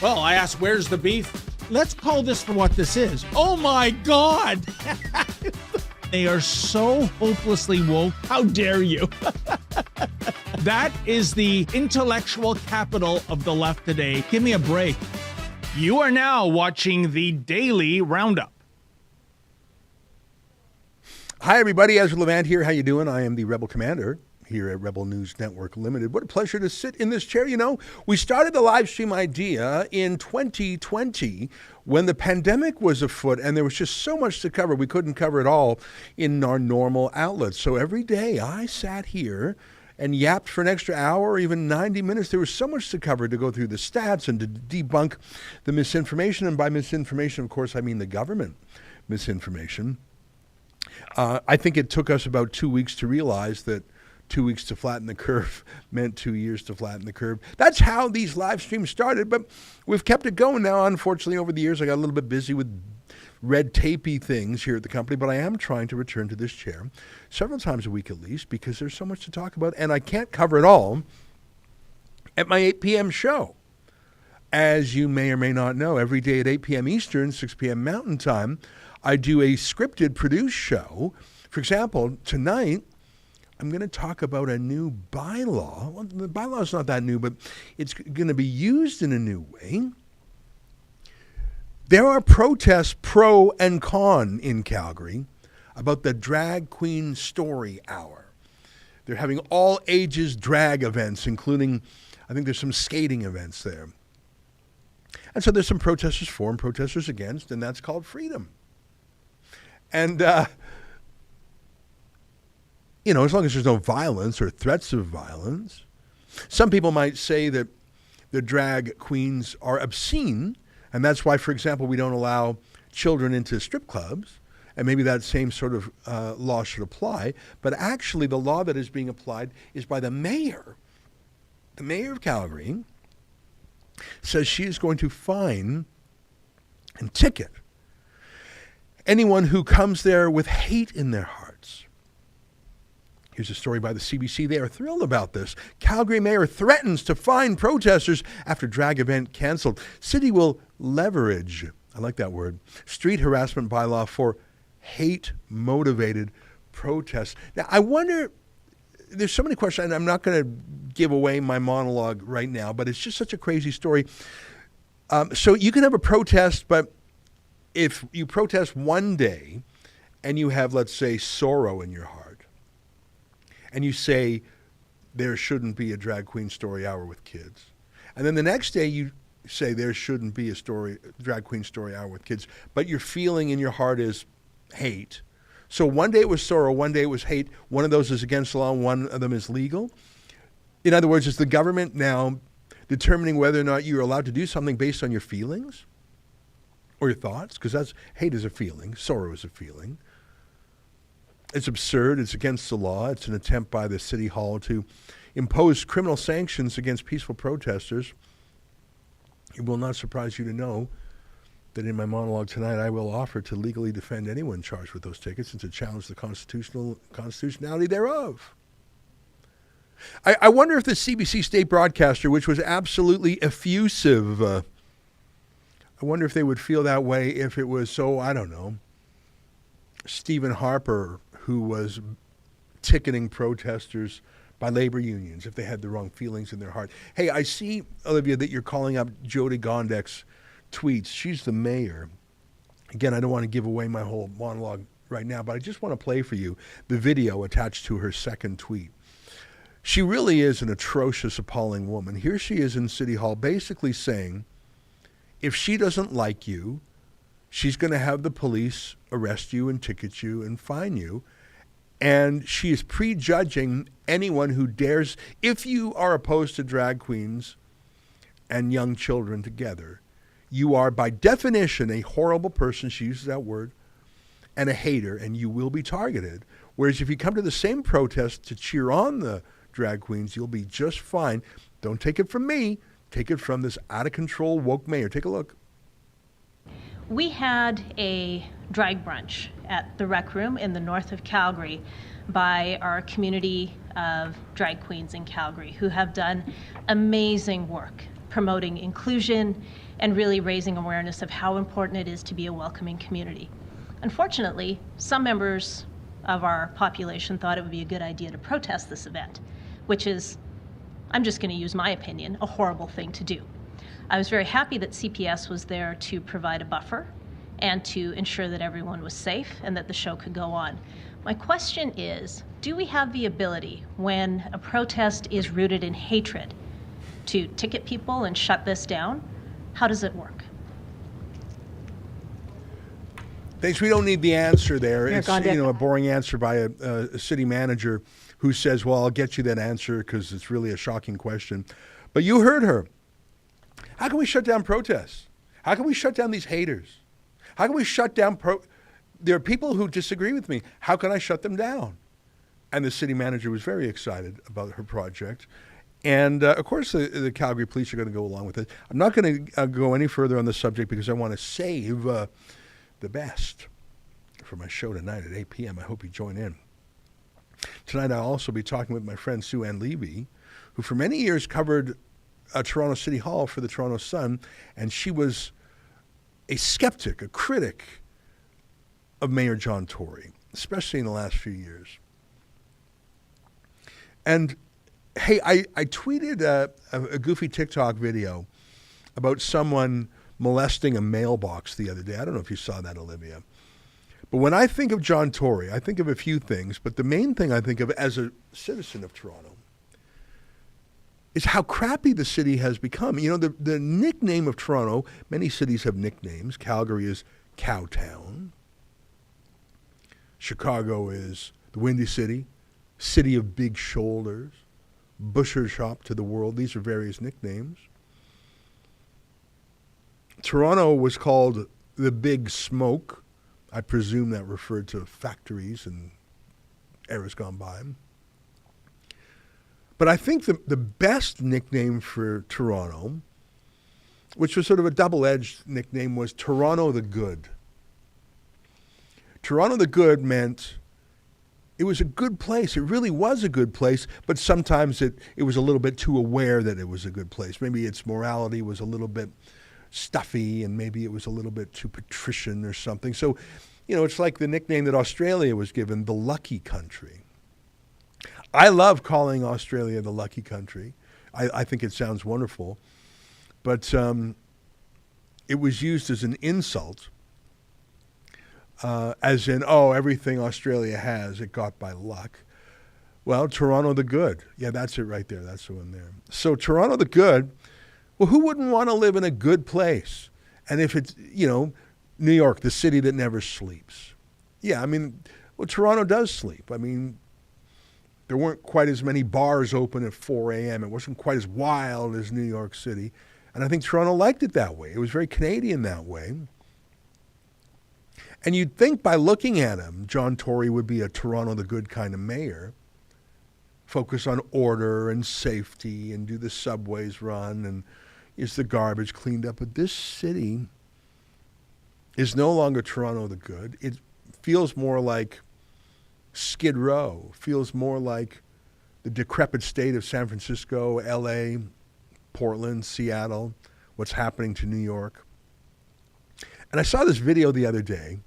Well, I asked, where's the beef? Let's call this for what this is. Oh my God! They are so hopelessly woke. How dare you? That is the intellectual capital of the left today. Give me a break. You are now watching the Daily Roundup. Hi, everybody. Ezra Levant here. How you doing? I am the Rebel Commander here at Rebel News Network Limited. What a pleasure to sit in this chair. You know, we started the live stream idea in 2020 when the pandemic was afoot and there was just so much to cover. We couldn't cover it all in our normal outlets. So every day I sat here and yapped for an extra hour or even 90 minutes. There was so much to cover, to go through the stats and to debunk the misinformation. And by misinformation, of course, I mean the government misinformation. I think it took us about 2 weeks to realize that 2 weeks to flatten the curve meant 2 years to flatten the curve. That's how these live streams started, but we've kept it going now. Unfortunately, over the years, I got a little bit busy with red tapey things here at the company, but I am trying to return to this chair several times a week at least because there's so much to talk about, and I can't cover it all at my 8 p.m. show. As you may or may not know, every day at 8 p.m. Eastern, 6 p.m. Mountain Time, I do a scripted produced show. For example, tonight, I'm going to talk about a new bylaw. Well, the bylaw is not that new, but it's going to be used in a new way. There are protests pro and con in Calgary about the Drag Queen Story Hour. They're having all ages drag events, including, I think there's some skating events there. And so there's some protesters for and protesters against, and that's called freedom. And, you know, as long as there's no violence or threats of violence. Some people might say that the drag queens are obscene, and that's why, for example, we don't allow children into strip clubs, and maybe that same sort of law should apply. But actually, the law that is being applied is by the mayor. The mayor of Calgary says she is going to fine and ticket anyone who comes there with hate in their hearts. Here's a story by the CBC. They are thrilled about this. Calgary Mayor threatens to fine protesters after drag event canceled. City will leverage, I like that word, street harassment bylaw for hate-motivated protests. Now, I wonder, there's so many questions, and I'm not going to give away my monologue right now, but it's just such a crazy story. So you can have a protest, but if you protest one day and you have, let's say, sorrow in your heart, and you say there shouldn't be a drag queen story hour with kids, and then the next day you say there shouldn't be a drag queen story hour with kids, but your feeling in your heart is hate. So one day it was sorrow, one day it was hate. One of those is against the law, one of them is legal. In other words, is the government now determining whether or not you're allowed to do something based on your feelings or your thoughts? Because that's, hate is a feeling, sorrow is a feeling. It's absurd. It's against the law. It's an attempt by the City Hall to impose criminal sanctions against peaceful protesters. It will not surprise you to know that in my monologue tonight, I will offer to legally defend anyone charged with those tickets and to challenge the constitutionality thereof. I wonder if the CBC state broadcaster, which was absolutely effusive, I wonder if they would feel that way if it was so, I don't know, Stephen Harper, who was ticketing protesters by labor unions, if they had the wrong feelings in their heart. Hey, I see, Olivia, that you're calling up Jyoti Gondek's tweets. She's the mayor. Again, I don't want to give away my whole monologue right now, but I just want to play for you the video attached to her second tweet. She really is an atrocious, appalling woman. Here she is in City Hall basically saying, if she doesn't like you, she's going to have the police arrest you and ticket you and fine you. And she is prejudging anyone who dares, if you are opposed to drag queens and young children together, you are by definition a horrible person, she uses that word, and a hater, and you will be targeted. Whereas if you come to the same protest to cheer on the drag queens, you'll be just fine. Don't take it from me. Take it from this out-of-control woke mayor. Take a look. We had a drag brunch at the Rec Room in the north of Calgary by our community of drag queens in Calgary who have done amazing work promoting inclusion, and really raising awareness of how important it is to be a welcoming community. Unfortunately, some members of our population thought it would be a good idea to protest this event, which is, I'm just going to use my opinion, a horrible thing to do. I was very happy that CPS was there to provide a buffer and to ensure that everyone was safe and that the show could go on. My question is, do we have the ability, when a protest is rooted in hatred, to ticket people and shut this down? How does it work? Thanks. We don't need the answer there. Mayor It's Gondek. a boring answer by a city manager who says, well, I'll get you that answer because it's really a shocking question. But you heard her. How can we shut down protests? How can we shut down these haters? How can we shut down There are people who disagree with me. How can I shut them down? And the city manager was very excited about her project. And, of course, the Calgary police are going to go along with it. I'm not going to go any further on the subject because I want to save the best for my show tonight at 8 p.m. I hope you join in. Tonight I'll also be talking with my friend Sue Ann Levy, who for many years covered Toronto City Hall for the Toronto Sun, and she was a skeptic, a critic of Mayor John Tory, especially in the last few years. And hey, I tweeted a goofy TikTok video about someone molesting a mailbox the other day. I don't know if you saw that, Olivia. But when I think of John Tory, I think of a few things, but the main thing I think of as a citizen of Toronto is how crappy the city has become. You know, the nickname of Toronto, many cities have nicknames. Calgary is Cowtown. Chicago is the Windy City, City of Big Shoulders, Butcher Shop to the World. These are various nicknames. Toronto was called the Big Smoke. I presume that referred to factories in eras gone by. But I think the best nickname for Toronto, which was sort of a double-edged nickname, was Toronto the Good. Toronto the Good meant it was a good place. It really was a good place, but sometimes it was a little bit too aware that it was a good place. Maybe its morality was a little bit stuffy, and maybe it was a little bit too patrician or something. So, it's like the nickname that Australia was given, the Lucky Country. I love calling Australia the Lucky Country. I think it sounds wonderful. But it was used as an insult, as in, everything Australia has, it got by luck. Well, Toronto the Good. Yeah, that's it right there. That's the one there. So Toronto the Good, well, who wouldn't want to live in a good place? And if it's, New York, the city that never sleeps. Yeah, Toronto does sleep. There weren't quite as many bars open at 4 a.m. It wasn't quite as wild as New York City. And I think Toronto liked it that way. It was very Canadian that way. And you'd think by looking at him, John Tory would be a Toronto the Good kind of mayor, focus on order and safety and do the subways run and is the garbage cleaned up. But this city is no longer Toronto the Good. It feels more like Skid Row, feels more like the decrepit state of San Francisco, LA, Portland, Seattle, what's happening to New York. And I saw this video the other day,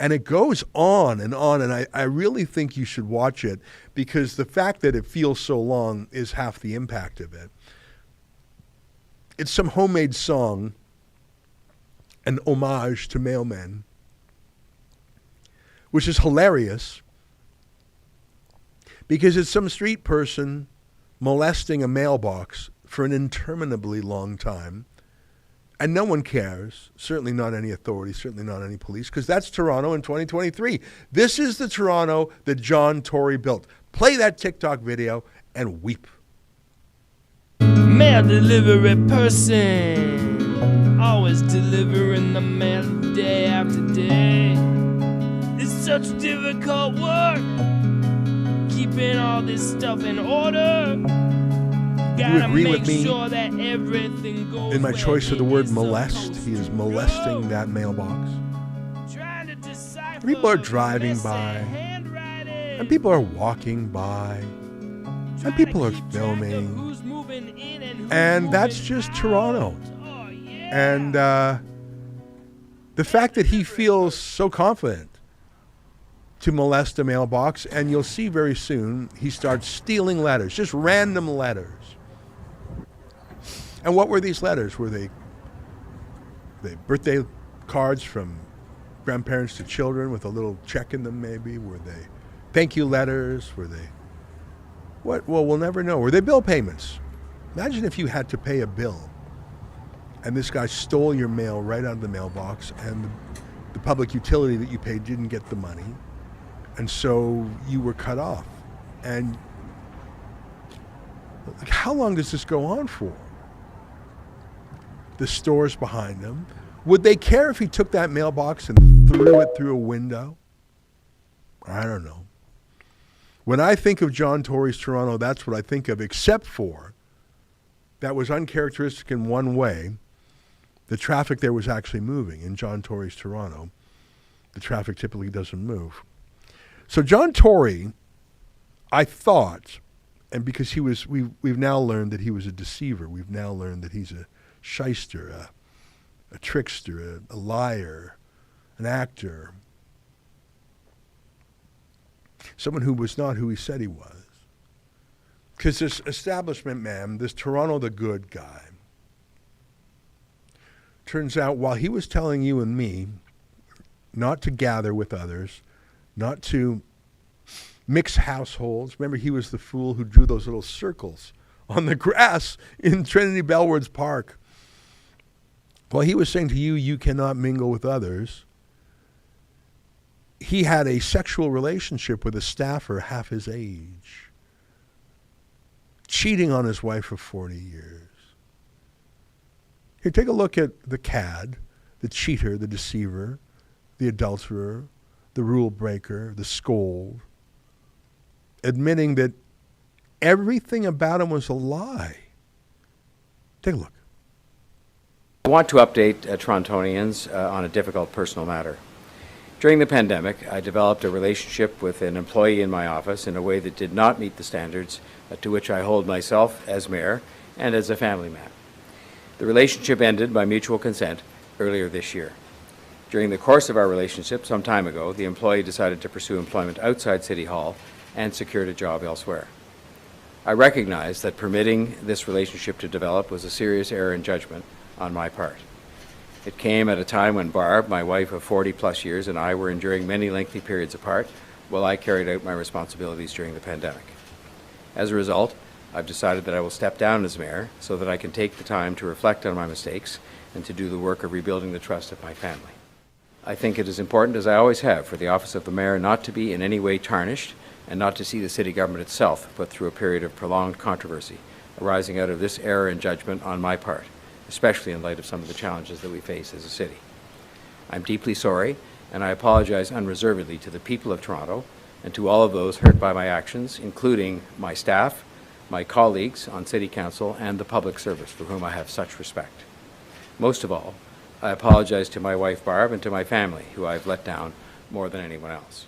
and it goes on, and I really think you should watch it because the fact that it feels so long is half the impact of it. It's some homemade song, an homage to mailmen, which is hilarious because it's some street person molesting a mailbox for an interminably long time, and no one cares, certainly not any authorities, certainly not any police, because that's Toronto in 2023. This is the Toronto that John Tory built. Play that TikTok video and weep. Mail delivery person, always delivering the mail day after day. It's such difficult work, keeping all this stuff in order. Do you agree with me sure that everything goes in my choice of the word it's molest? He is molesting that mailbox. People are driving by, and people are walking by, And people are filming. And that's just Toronto. And the fact that he feels so confident to molest a mailbox, and you'll see very soon he starts stealing letters, just random letters. And what were these letters? Were they birthday cards from grandparents to children with a little check in them maybe? Were they thank you letters? Were they what? Well, we'll never know. Were they bill payments? Imagine if you had to pay a bill and this guy stole your mail right out of the mailbox, and the public utility that you paid didn't get the money, and so you were cut off. And like, how long does this go on for? The stores behind them, would they care if he took that mailbox and threw it through a window? I don't know. When I think of John Tory's Toronto, that's what I think of, except for that was uncharacteristic in one way. The traffic there was actually moving. In John Tory's Toronto, the traffic typically doesn't move. So John Tory, I thought, and because we've now learned that he was a deceiver. We've now learned that he's a shyster, a trickster, a liar, an actor, someone who was not who he said he was. Because this establishment man, this Toronto the good guy, turns out while he was telling you and me not to gather with others, not to mix households. Remember, he was the fool who drew those little circles on the grass in Trinity Bellwoods Park. While he was saying to you, you cannot mingle with others, he had a sexual relationship with a staffer half his age, cheating on his wife for 40 years. Here, take a look at the cad, the cheater, the deceiver, the adulterer, the rule breaker, the scold, admitting that everything about him was a lie. Take a look. I want to update Torontonians on a difficult personal matter. During the pandemic, I developed a relationship with an employee in my office in a way that did not meet the standards to which I hold myself as mayor and as a family man. The relationship ended by mutual consent earlier this year. During the course of our relationship, some time ago, the employee decided to pursue employment outside City Hall and secured a job elsewhere. I recognize that permitting this relationship to develop was a serious error in judgment on my part. It came at a time when Barb, my wife of 40-plus years, and I were enduring many lengthy periods apart while I carried out my responsibilities during the pandemic. As a result, I've decided that I will step down as mayor so that I can take the time to reflect on my mistakes and to do the work of rebuilding the trust of my family. I think it is important, as I always have, for the office of the mayor not to be in any way tarnished and not to see the city government itself put through a period of prolonged controversy arising out of this error in judgment on my part, especially in light of some of the challenges that we face as a city. I'm deeply sorry, and I apologize unreservedly to the people of Toronto and to all of those hurt by my actions, including my staff, my colleagues on City Council, and the public service, for whom I have such respect. Most of all, I apologize to my wife Barb and to my family, who I've let down more than anyone else.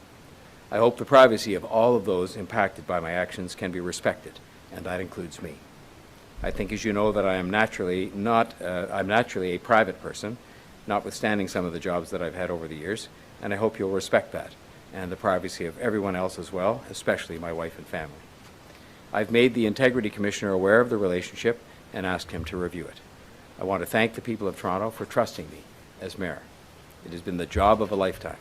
I hope the privacy of all of those impacted by my actions can be respected, and that includes me. I think, as you know, that I'm naturally a private person, notwithstanding some of the jobs that I've had over the years, and I hope you'll respect that, and the privacy of everyone else as well, especially my wife and family. I've made the Integrity Commissioner aware of the relationship and asked him to review it. I want to thank the people of Toronto for trusting me as mayor. It has been the job of a lifetime,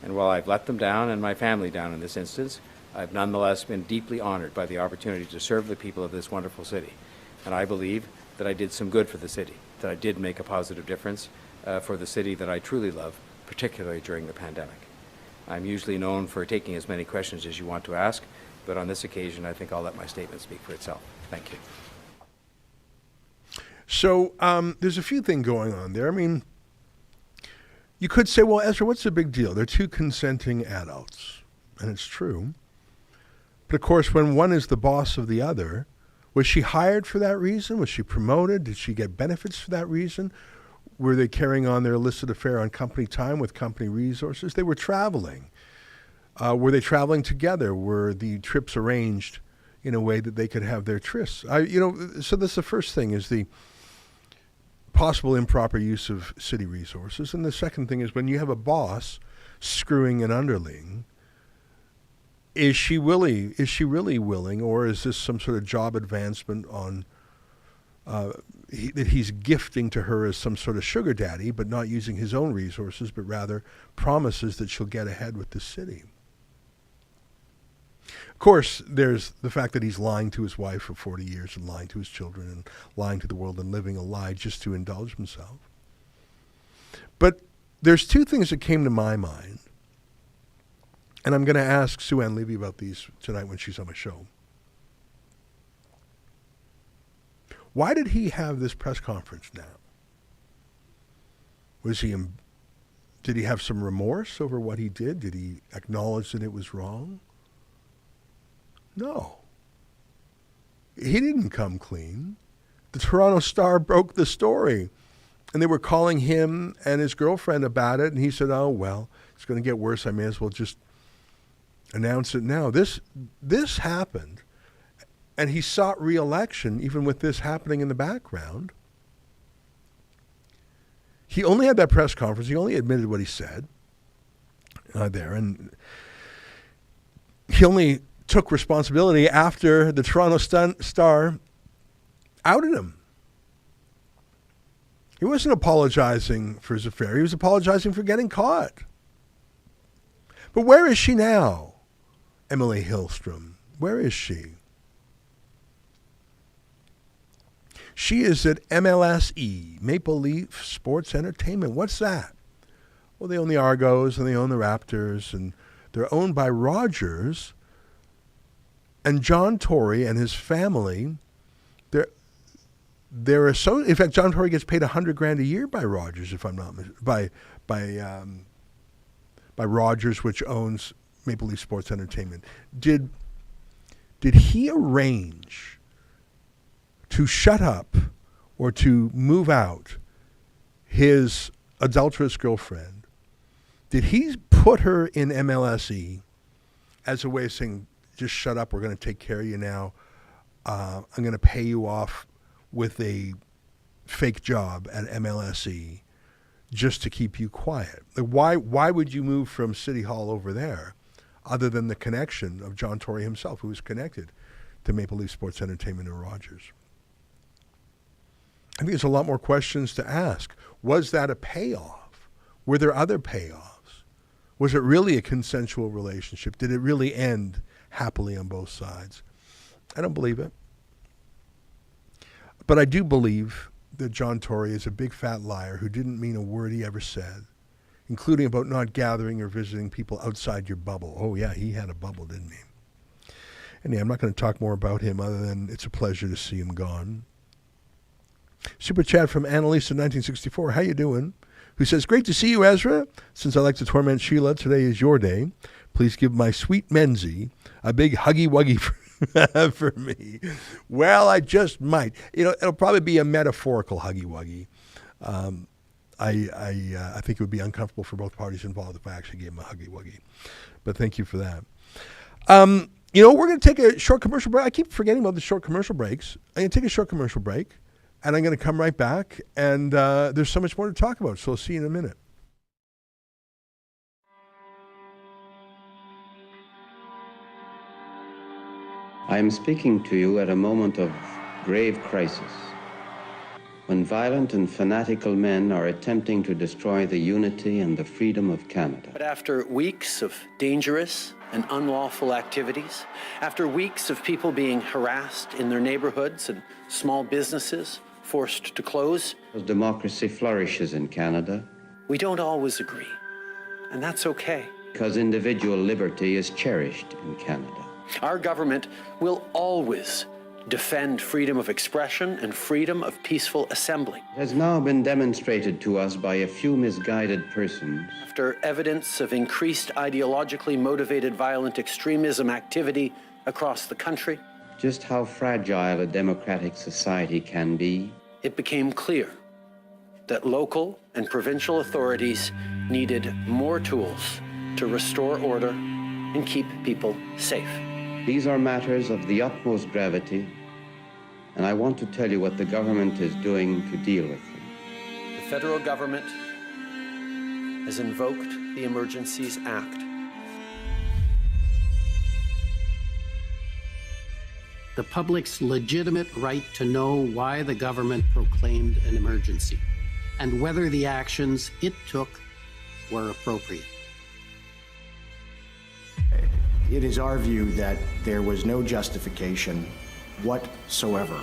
and while I've let them down and my family down in this instance, I've nonetheless been deeply honored by the opportunity to serve the people of this wonderful city, and I believe that I did some good for the city, that I did make a positive difference for the city that I truly love, particularly during the pandemic. I'm usually known for taking as many questions as you want to ask, but on this occasion, I think I'll let my statement speak for itself. Thank you. So there's a few things going on there. I mean, you could say, well, Ezra, what's the big deal? They're two consenting adults, and it's true. But of course, when one is the boss of the other, was she hired for that reason? Was she promoted? Did she get benefits for that reason? Were they carrying on their illicit affair on company time with company resources? They were traveling. Were they traveling together? Were the trips arranged in a way that they could have their trysts. So that's the first thing, is the possible improper use of city resources. And the second thing is, when you have a boss screwing an underling, is she really willing, or is this some sort of job advancement on that he's gifting to her as some sort of sugar daddy, but not using his own resources, but rather promises that she'll get ahead with the city? Of course, there's the fact that he's lying to his wife for 40 years and lying to his children and lying to the world and living a lie just to indulge himself. But there's two things that came to my mind, and I'm going to ask Sue Ann Levy about these tonight when she's on my show. Why did he have this press conference now? Did he have some remorse over what he did? Did he acknowledge that it was wrong? No. He didn't come clean. The Toronto Star broke the story, and they were calling him and his girlfriend about it, and he said, oh, well, it's going to get worse. I may as well just announce it now. This happened, and he sought re-election even with this happening in the background. He only had that press conference. He only admitted what he said there, and he only took responsibility after the Toronto Star outed him. He wasn't apologizing for his affair. He was apologizing for getting caught. But where is she now, Emily Hillstrom? Where is she? She is at MLSE, Maple Leaf Sports Entertainment. What's that? Well, they own the Argos and they own the Raptors, and they're owned by Rogers. And John Tory and his family, in fact, John Tory gets paid $100,000 a year by Rogers, if I'm not by Rogers, which owns Maple Leaf Sports Entertainment. Did he arrange to shut up or to move out his adulterous girlfriend? Did he put her in MLSE as a way of saying, just shut up, we're going to take care of you now. I'm going to pay you off with a fake job at MLSE just to keep you quiet? Like, why would you move from City Hall over there other than the connection of John Tory himself, who was connected to Maple Leaf Sports Entertainment and Rogers? I think there's a lot more questions to ask. Was that a payoff? Were there other payoffs? Was it really a consensual relationship? Did it really end happily on both sides? I don't believe it. But I do believe that John Tory is a big fat liar who didn't mean a word he ever said, including about not gathering or visiting people outside your bubble. Oh yeah, he had a bubble, didn't he? And yeah, I'm not going to talk more about him other than it's a pleasure to see him gone. Super chat from Annalisa 1964. How you doing? Who says, great to see you, Ezra. Since I like to torment Sheila, today is your day. Please give my sweet Menzie a big huggy-wuggy for me. Well, I just might. It'll probably be a metaphorical huggy-wuggy. I think it would be uncomfortable for both parties involved if I actually gave him a huggy-wuggy. But thank you for that. We're going to take a short commercial break. I keep forgetting about the short commercial breaks. I'm going to take a short commercial break, and I'm going to come right back, and there's so much more to talk about, so I'll see you in a minute. I am speaking to you at a moment of grave crisis, when violent and fanatical men are attempting to destroy the unity and the freedom of Canada. But after weeks of dangerous and unlawful activities, after weeks of people being harassed in their neighborhoods and small businesses forced to close, as democracy flourishes in Canada, we don't always agree, and that's okay. Because individual liberty is cherished in Canada. Our government will always defend freedom of expression and freedom of peaceful assembly. It has now been demonstrated to us by a few misguided persons. After evidence of increased ideologically motivated violent extremism activity across the country, just how fragile a democratic society can be, it became clear that local and provincial authorities needed more tools to restore order and keep people safe. These are matters of the utmost gravity, and I want to tell you what the government is doing to deal with them. The federal government has invoked the Emergencies Act. The public's legitimate right to know why the government proclaimed an emergency and whether the actions it took were appropriate. It is our view that there was no justification whatsoever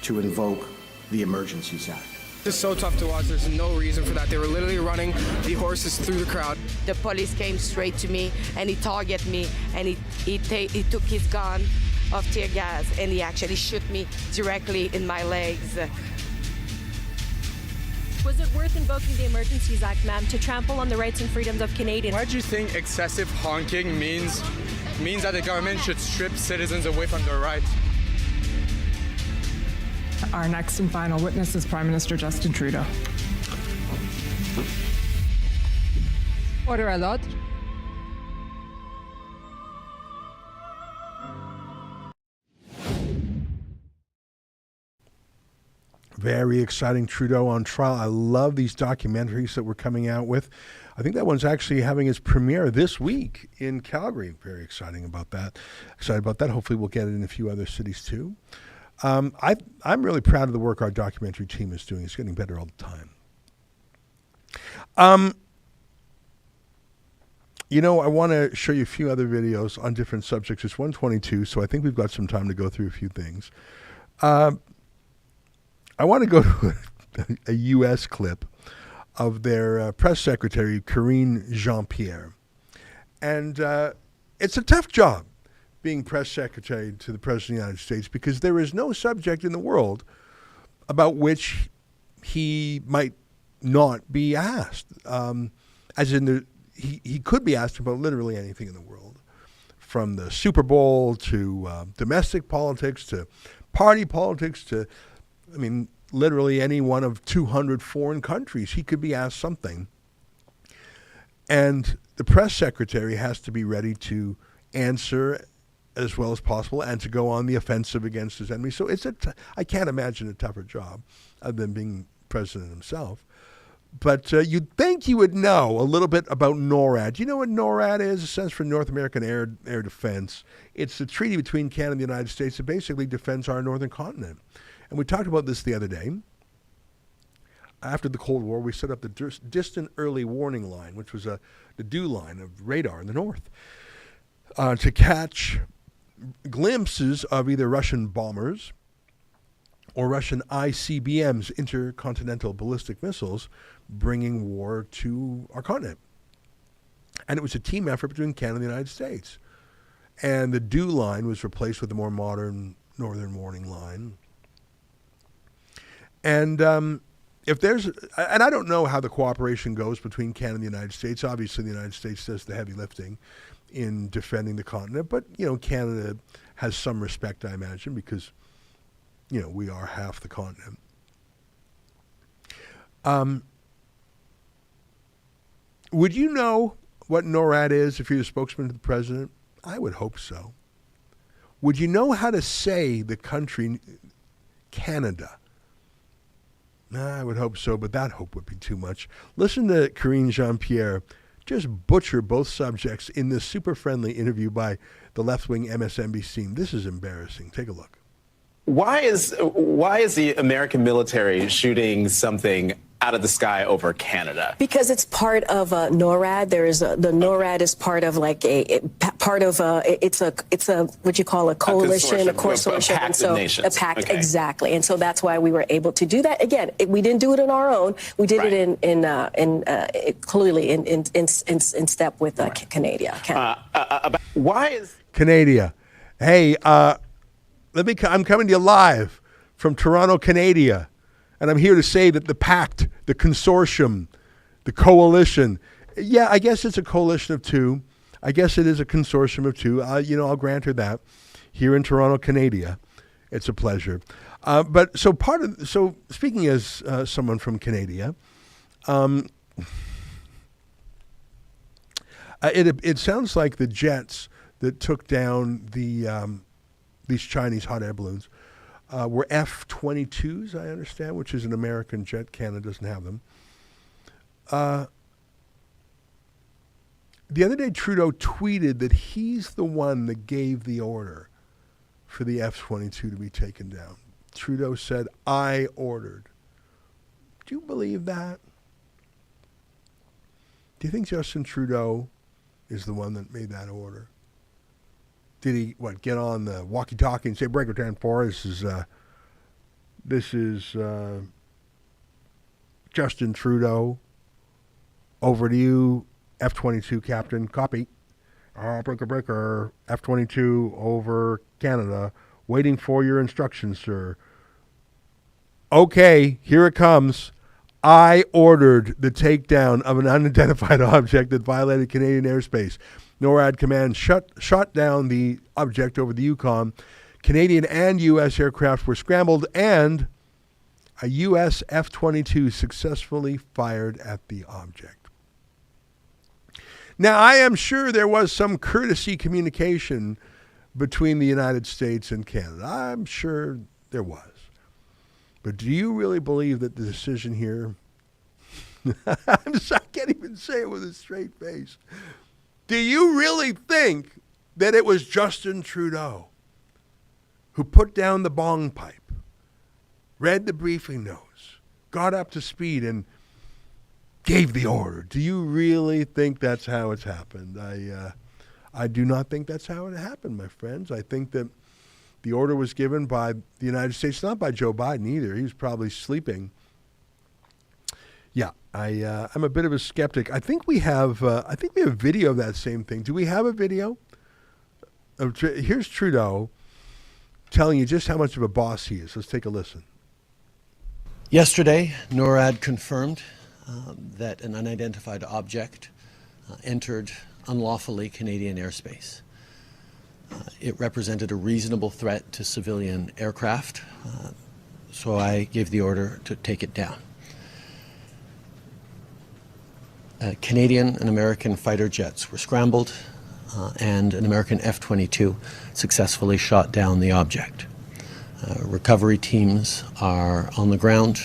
to invoke the Emergencies Act. It's so tough to watch. There's no reason for that. They were literally running the horses through the crowd. The police came straight to me and he targeted me and he took his gun of tear gas and he actually shot me directly in my legs. Was it worth invoking the Emergencies Act, ma'am, to trample on the rights and freedoms of Canadians? Why do you think excessive honking means that the government should strip citizens away from their rights? Our next and final witness is Prime Minister Justin Trudeau. Order à l'ordre. Very exciting. Trudeau on trial. I love these documentaries that we're coming out with. I think that one's actually having its premiere this week in Calgary. Very exciting about that. Excited about that. Hopefully we'll get it in a few other cities too. I'm really proud of the work our documentary team is doing. It's getting better all the time. I want to show you a few other videos on different subjects. It's 1:22, so I think we've got some time to go through a few things. I want to go to a U.S. clip of their press secretary, Karine Jean-Pierre. And it's a tough job being press secretary to the President of the United States because there is no subject in the world about which he might not be asked. As in, he could be asked about literally anything in the world, from the Super Bowl to domestic politics to party politics to, literally any one of 200 foreign countries. He could be asked something. And the press secretary has to be ready to answer as well as possible and to go on the offensive against his enemy. So I can't imagine a tougher job other than being president himself. But you'd think you would know a little bit about NORAD. Do you know what NORAD is? It stands for North American Air Defense. It's a treaty between Canada and the United States that basically defends our northern continent. And we talked about this the other day. After the Cold War, we set up the Distant Early Warning Line, which was the DEW line of radar in the north, to catch glimpses of either Russian bombers or Russian ICBMs, intercontinental ballistic missiles, bringing war to our continent. And it was a team effort between Canada and the United States. And the DEW line was replaced with a more modern Northern Warning Line. And if there's, and I don't know how the cooperation goes between Canada and the United States. Obviously, the United States does the heavy lifting in defending the continent, but Canada has some respect, I imagine, because we are half the continent. Would you know what NORAD is if you're the spokesman to the president? I would hope so. Would you know how to say the country Canada? I would hope so, but that hope would be too much. Listen to Karine Jean-Pierre just butcher both subjects in this super friendly interview by the left-wing MSNBC. This is embarrassing. Take a look. Why is the American military shooting something out of the sky over Canada? Because it's part of NORAD. The NORAD is part of it's a what you call a coalition, a consortium, a pact of nations. A pact, okay. Exactly. And so that's why we were able to do that. Again, we didn't do it on our own. We did it clearly in step with Canada. Why is Canada? Hey, I'm coming to you live from Toronto, Canada. And I'm here to say that the pact, the consortium, the coalition, yeah, I guess it's a coalition of two. I guess it is a consortium of two. I'll grant her that. Here in Toronto, Canada, it's a pleasure. But speaking as someone from Canada, it sounds like the jets that took down these Chinese hot air balloons were F-22s, I understand, which is an American jet. Canada doesn't have them. The other day, Trudeau tweeted that he's the one that gave the order for the F-22 to be taken down. Trudeau said, "I ordered." Do you believe that? Do you think Justin Trudeau is the one that made that order? Did he, get on the walkie-talkie and say, "Breaker 10-4, this is Justin Trudeau. Over to you, F-22 Captain. Copy. Breaker, F-22 over Canada. Waiting for your instructions, sir." Okay, here it comes. I ordered the takedown of an unidentified object that violated Canadian airspace. NORAD command shot down the object over the Yukon. Canadian and U.S. aircraft were scrambled, and a U.S. F-22 successfully fired at the object. Now, I am sure there was some courtesy communication between the United States and Canada. I'm sure there was. But do you really believe that the decision here, I can't even say it with a straight face. Do you really think that it was Justin Trudeau who put down the bong pipe, read the briefing notes, got up to speed, and gave the order? Do you really think that's how it's happened? I do not think that's how it happened, my friends. I think that the order was given by the United States, not by Joe Biden either. He was probably sleeping. Yeah, I'm a bit of a skeptic. I think we have video of that same thing. Do we have a video? Here's Trudeau telling you just how much of a boss he is. Let's take a listen. Yesterday, NORAD confirmed that an unidentified object entered unlawfully Canadian airspace. It represented a reasonable threat to civilian aircraft, so I gave the order to take it down. Canadian and American fighter jets were scrambled, and an American F-22 successfully shot down the object. Recovery teams are on the ground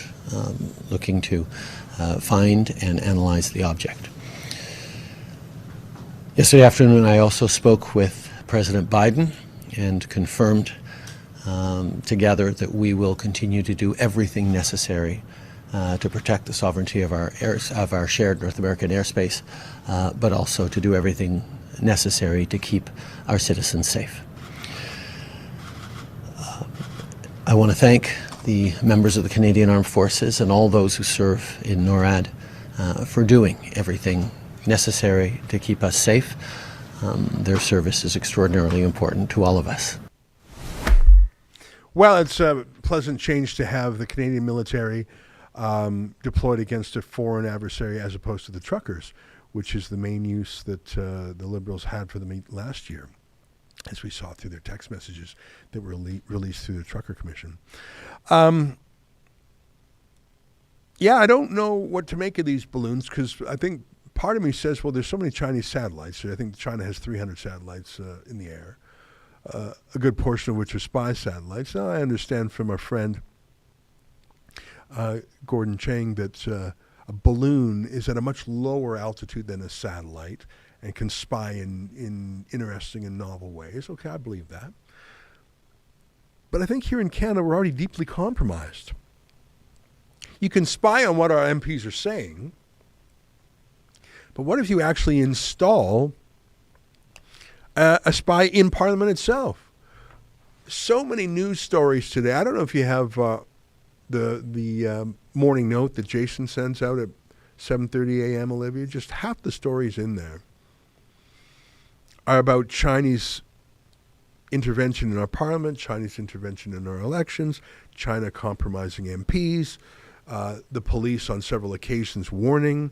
looking to find and analyze the object. Yesterday afternoon, I also spoke with President Biden and confirmed together that we will continue to do everything necessary to protect the sovereignty of our shared North American airspace, but also to do everything necessary to keep our citizens safe. I want to thank the members of the Canadian Armed Forces and all those who serve in NORAD for doing everything necessary to keep us safe. Their service is extraordinarily important to all of us. Well, it's a pleasant change to have the Canadian military deployed against a foreign adversary as opposed to the truckers, which is the main use that the Liberals had for them last year, as we saw through their text messages that were released through the Trucker Commission. Yeah, I don't know what to make of these balloons, because I think part of me says, well, there's so many Chinese satellites. I think China has 300 satellites in the air, a good portion of which are spy satellites. Now, I understand from our friend Gordon Chang that a balloon is at a much lower altitude than a satellite and can spy in interesting and novel ways. Okay, I believe that. But I think here in Canada, we're already deeply compromised. You can spy on what our MPs are saying, but what if you actually install a spy in Parliament itself? So many news stories today. I don't know if you have the morning note that Jason sends out at 7:30 a.m., Olivia. Just half the stories in there are about Chinese intervention in our Parliament, Chinese intervention in our elections, China compromising MPs, the police on several occasions warning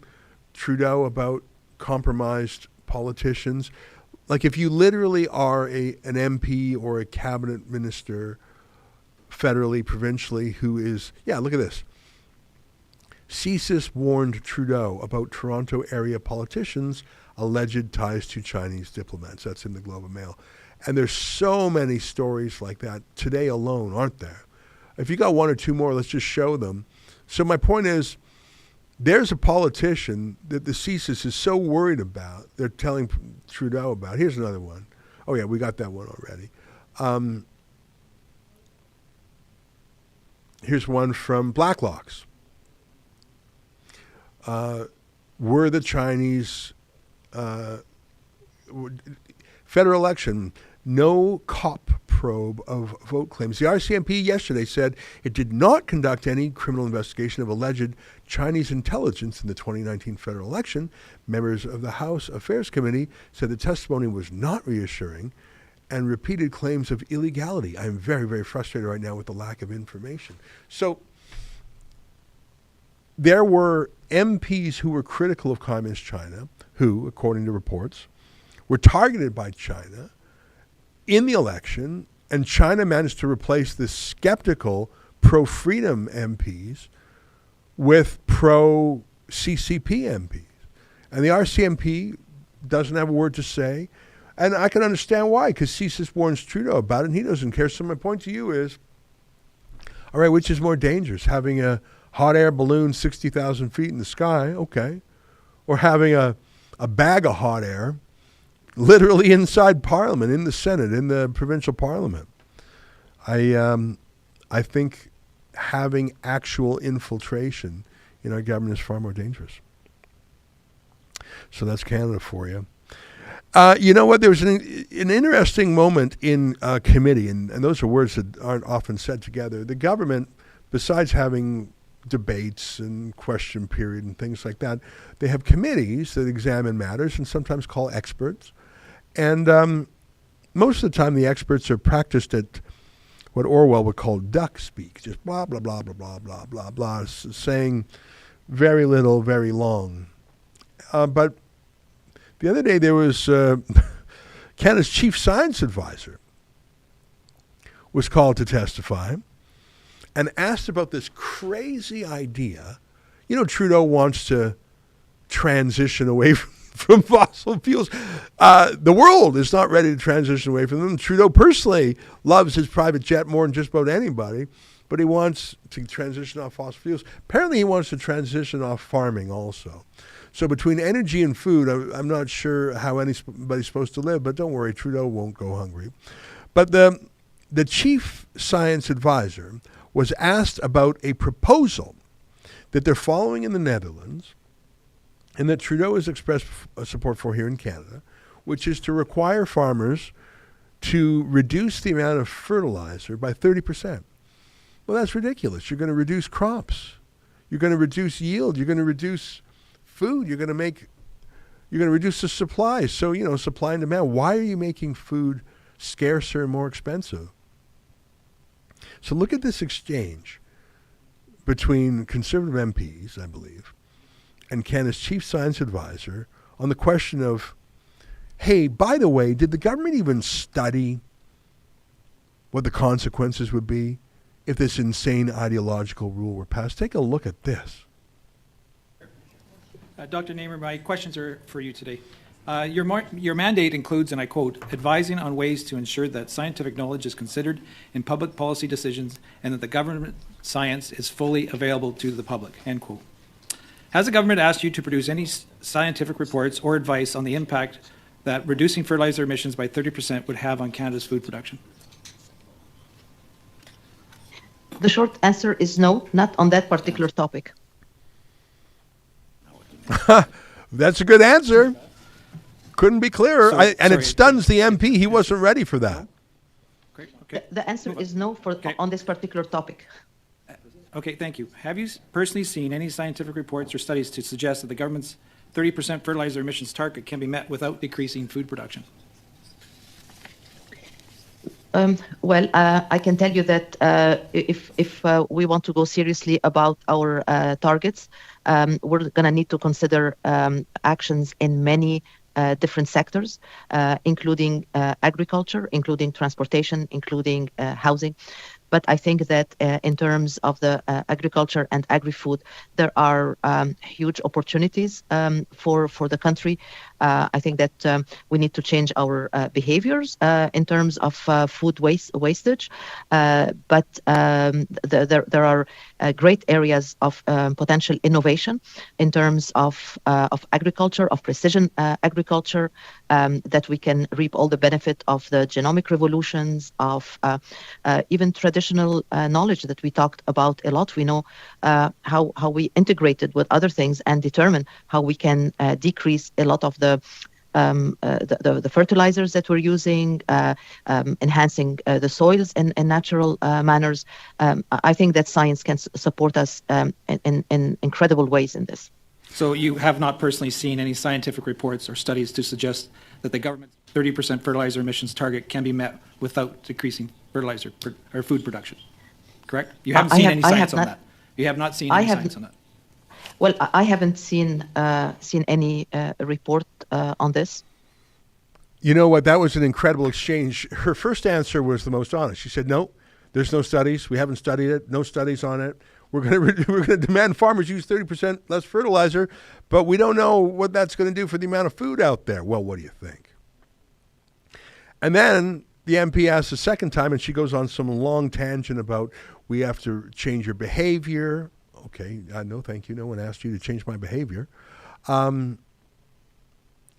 Trudeau about compromised politicians. Like, if you literally are an MP or a cabinet minister, federally, provincially, who is, look at this. CSIS warned Trudeau about Toronto area politicians alleged ties to Chinese diplomats. That's in the Globe and Mail. And there's so many stories like that today alone, aren't there? If you got one or two more, let's just show them. So my point is, there's a politician that the CSIS is so worried about, they're telling Trudeau about. Here's another one. Oh, yeah, we got that one already. Here's one from Blacklocks. Were the Chinese federal election, no cop probe of vote claims. The RCMP yesterday said it did not conduct any criminal investigation of alleged Chinese intelligence in the 2019 federal election. Members of the House Affairs Committee said the testimony was not reassuring and repeated claims of illegality. I'm very, very frustrated right now with the lack of information. So there were MPs who were critical of Communist China, who, according to reports, were targeted by China in the election, and China managed to replace the skeptical pro-freedom MPs with pro-CCP MPs. And the RCMP doesn't have a word to say. And I can understand why, because CSIS warns Trudeau about it, and he doesn't care. So my point to you is, all right, which is more dangerous, having a hot air balloon 60,000 feet in the sky, okay, or having a bag of hot air literally inside Parliament, in the Senate, in the provincial Parliament? I think having actual infiltration in our government is far more dangerous. So that's Canada for you. You know what? There was an interesting moment in committee, and those are words that aren't often said together. The government, besides having debates and question period and things like that, they have committees that examine matters and sometimes call experts. And most of the time the experts are practiced at what Orwell would call duck speak, just blah, blah, blah, blah, blah, blah, blah, blah, saying very little, very long. But the other day there was Canada's chief science advisor was called to testify and asked about this crazy idea. You know, Trudeau wants to transition away from fossil fuels. The world is not ready to transition away from them. Trudeau personally loves his private jet more than just about anybody, but he wants to transition off fossil fuels. Apparently he wants to transition off farming also. So between energy and food, I'm not sure how anybody's supposed to live, but don't worry, Trudeau won't go hungry. But the chief science advisor was asked about a proposal that they're following in the Netherlands and that Trudeau has expressed support for here in Canada, which is to require farmers to reduce the amount of fertilizer by 30%. Well, that's ridiculous. You're going to reduce crops. You're going to reduce yield. You're going to reduce food. You're going to reduce the supply. So, supply and demand. Why are you making food scarcer and more expensive? So look at this exchange between Conservative MPs, I believe, and Canada's chief science advisor on the question of, hey, by the way, did the government even study what the consequences would be if this insane ideological rule were passed? Take a look at this. Dr. Namer, my questions are for you today. Your mandate includes, and I quote, advising on ways to ensure that scientific knowledge is considered in public policy decisions and that the government science is fully available to the public, end quote. Has the government asked you to produce any scientific reports or advice on the impact that reducing fertilizer emissions by 30% would have on Canada's food production? The short answer is no, not on that particular topic. That's a good answer. Couldn't be clearer. And it stuns the MP. He wasn't ready for that. Great. Okay. The answer is no on this particular topic. Okay, thank you. Have you personally seen any scientific reports or studies to suggest that the government's 30% fertilizer emissions target can be met without decreasing food production? Well, I can tell you that if we want to go seriously about our targets, we're going to need to consider actions in many different sectors, including agriculture, including transportation, including housing. But I think that in terms of the agriculture and agri-food, there are huge opportunities for the country. I think that we need to change our behaviors in terms of food wastage. But there are great areas of potential innovation in terms of agriculture, of precision agriculture, that we can reap all the benefit of the genomic revolutions, of even traditional knowledge that we talked about a lot. We know how we integrate it with other things and determine how we can decrease a lot of the fertilizers that we're using, enhancing the soils in natural manners. I think that science can support us in incredible ways in this. So you have not personally seen any scientific reports or studies to suggest that the government's 30% fertilizer emissions target can be met without decreasing fertilizer or food production, correct? You haven't seen any science on that. You have not seen any science on that. Well, I haven't seen any report on this. You know what? That was an incredible exchange. Her first answer was the most honest. She said, "No, there's no studies. We haven't studied it. No studies on it. We're going to demand farmers use 30% less fertilizer, but we don't know what that's going to do for the amount of food out there." Well, what do you think? And then the MP asks a second time, and she goes on some long tangent about we have to change your behavior. Okay, no, thank you. No one asked you to change my behavior.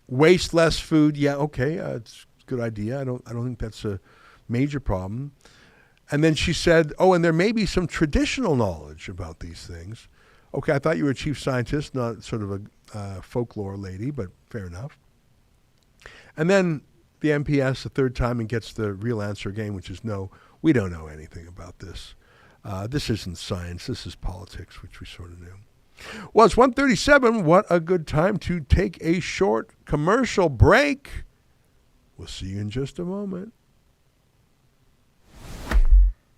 Waste less food. Yeah, okay, it's a good idea. I don't think that's a major problem. And then she said, "Oh, and there may be some traditional knowledge about these things." Okay, I thought you were a chief scientist, not sort of a folklore lady, but fair enough. And then the MP asks the third time and gets the real answer again, which is no, we don't know anything about this. This isn't science, this is politics, which we sort of knew. Well, it's 1:37. What a good time to take a short commercial break. We'll see you in just a moment.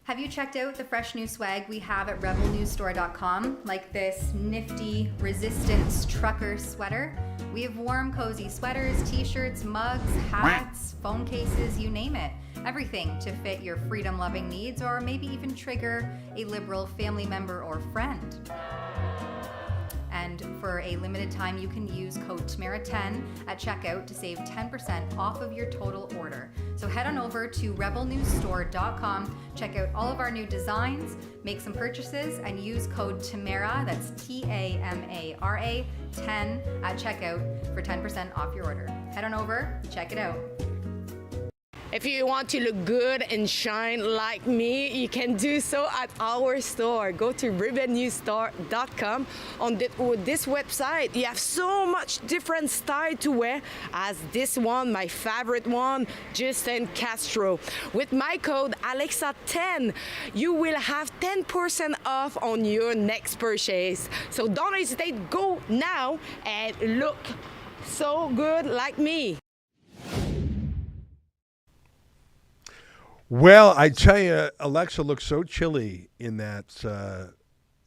Have you checked out the fresh new swag we have at rebelnewsstore.com? Like this nifty resistance trucker sweater? We have warm, cozy sweaters, t-shirts, mugs, hats, phone cases, you name it. Everything to fit your freedom-loving needs or maybe even trigger a liberal family member or friend. And for a limited time, you can use code TAMARA10 at checkout to save 10% off of your total order. So head on over to rebelnewsstore.com, check out all of our new designs, make some purchases, and use code TAMARA, that's TAMARA 10 at checkout for 10% off your order. Head on over, check it out. If you want to look good and shine like me, you can do so at our store. Go to ribbonnewsstore.com. On this website, you have so much different style to wear, as this one, my favorite one, Justin Castro. With my code Alexa10, you will have 10% off on your next purchase. So don't hesitate, go now and look so good like me. Well, I tell you, Alexa looked so chilly in that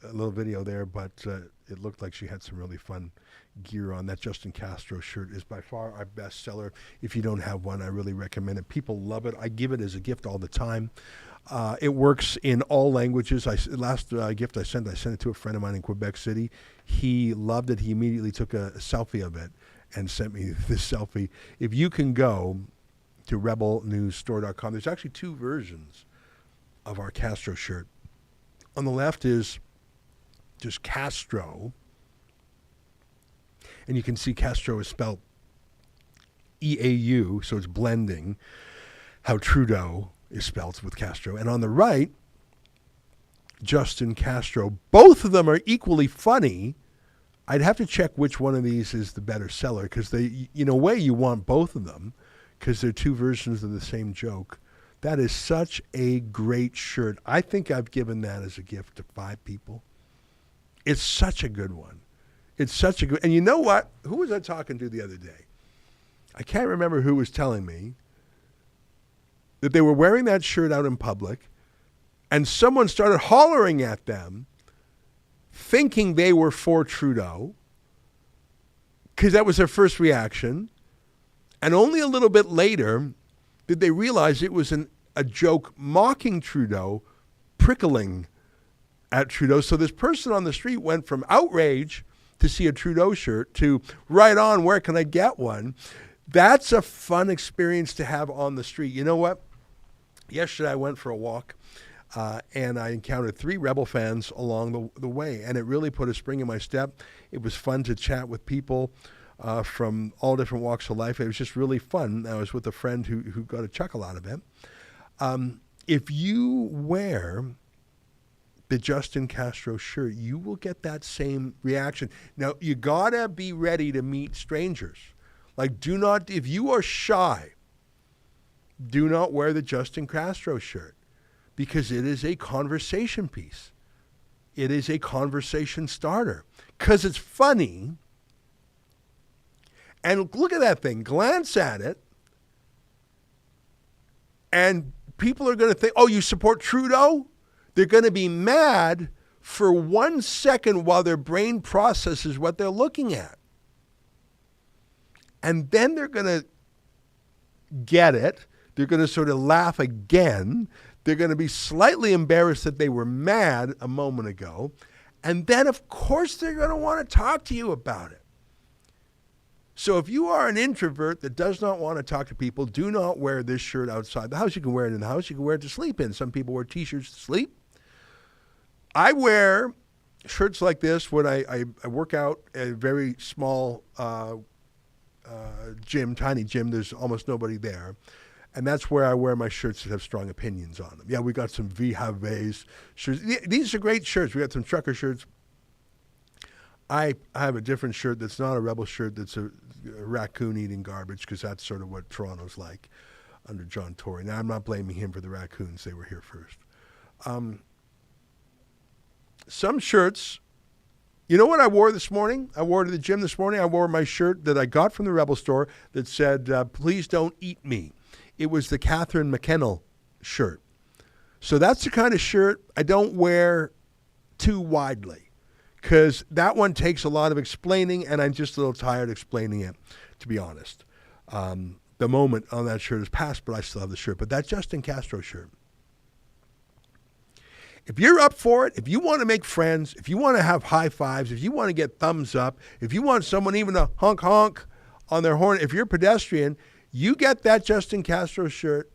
little video there, but it looked like she had some really fun gear on. That Justin Castro shirt is by far our best seller. If you don't have one, I really recommend it. People love it. I give it as a gift all the time. It works in all languages. Last gift I sent it to a friend of mine in Quebec City. He loved it. He immediately took a selfie of it and sent me this selfie. If you can go to rebelnewsstore.com. There's actually two versions of our Castro shirt. On the left is just Castro, and you can see Castro is spelled E-A-U, so it's blending how Trudeau is spelled with Castro. And on the right, Justin Castro. Both of them are equally funny. I'd have to check which one of these is the better seller, because they, in a way, you want both of them, because they're two versions of the same joke. That is such a great shirt. I think I've given that as a gift to 5 people. It's such a good one. It's such a good, and you know what? Who was I talking to the other day? I can't remember who was telling me that they were wearing that shirt out in public, and someone started hollering at them, thinking they were for Trudeau, because that was their first reaction. And only a little bit later did they realize it was a joke mocking Trudeau, prickling at Trudeau. So this person on the street went from outrage to see a Trudeau shirt to right on, where can I get one? That's a fun experience to have on the street. You know what? Yesterday I went for a walk and I encountered 3 Rebel fans along the way, and it really put a spring in my step. It was fun to chat with people from all different walks of life. It was just really fun. I was with a friend who got a chuckle out of it. If you wear the Justin Castro shirt, you will get that same reaction. Now, you gotta be ready to meet strangers. Like, do not, if you are shy, do not wear the Justin Castro shirt, because it is a conversation piece. It is a conversation starter because it's funny. And look at that thing, glance at it, and people are going to think, oh, you support Trudeau? They're going to be mad for 1 second while their brain processes what they're looking at. And then they're going to get it. They're going to sort of laugh again. They're going to be slightly embarrassed that they were mad a moment ago. And then, of course, they're going to want to talk to you about it. So if you are an introvert that does not want to talk to people, do not wear this shirt outside the house. You can wear it in the house. You can wear it to sleep in. Some people wear T-shirts to sleep. I wear shirts like this when I work out at a very small gym, tiny gym. There's almost nobody there. And that's where I wear my shirts that have strong opinions on them. Yeah, we got some VHVs shirts. These are great shirts. We got some trucker shirts. I have a different shirt that's not a Rebel shirt, that's a raccoon eating garbage, because that's sort of what Toronto's like under John Tory. Now, I'm not blaming him for the raccoons. They were here first. Some shirts, you know what I wore this morning? I wore to the gym this morning. I wore my shirt that I got from the Rebel store that said, please don't eat me. It was the Catherine McKenna shirt. So that's the kind of shirt I don't wear too widely, because that one takes a lot of explaining, and I'm just a little tired explaining it, to be honest. The moment on that shirt is past, but I still have the shirt. But that Justin Castro shirt, if you're up for it, if you want to make friends, if you want to have high fives, if you want to get thumbs up, if you want someone even to honk honk on their horn, if you're a pedestrian, you get that Justin Castro shirt,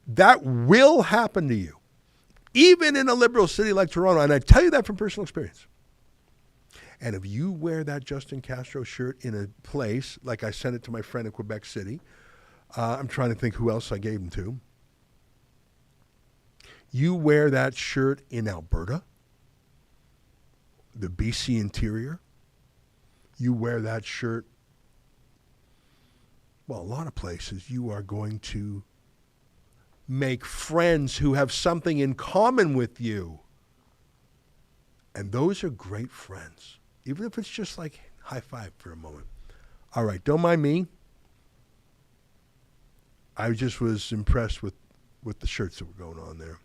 that will happen to you, even in a liberal city like Toronto. And I tell you that from personal experience. And if you wear that Justin Castro shirt in a place, like I sent it to my friend in Quebec City, I'm trying to think who else I gave them to. You wear that shirt in Alberta, the BC interior, you wear that shirt, well, a lot of places, you are going to make friends who have something in common with you. And those are great friends, even if it's just like high five for a moment. All right, don't mind me. I just was impressed with the shirts that were going on there.